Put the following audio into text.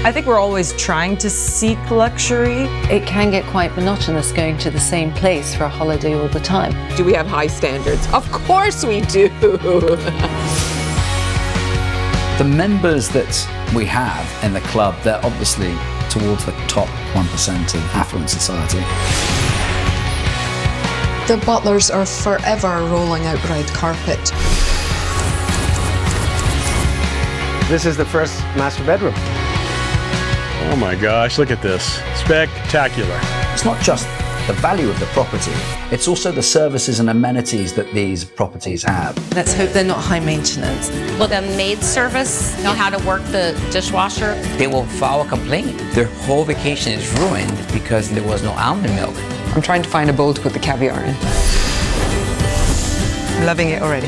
I think we're always trying to seek luxury. It can get quite monotonous going to the same place for a holiday all the time. Do we have high standards? Of course we do. The members that we have in the club, they're obviously towards the top 1% of affluent society. The butlers are forever rolling out red carpet. This is the first master bedroom. Oh my gosh, look at this. Spectacular. It's not just the value of the property, it's also the services and amenities that these properties have. Let's hope they're not high maintenance. Will the maid service know how to work the dishwasher? They will file a complaint. Their whole vacation is ruined because there was no almond milk. I'm trying to find a bowl to put the caviar in. I'm loving it already.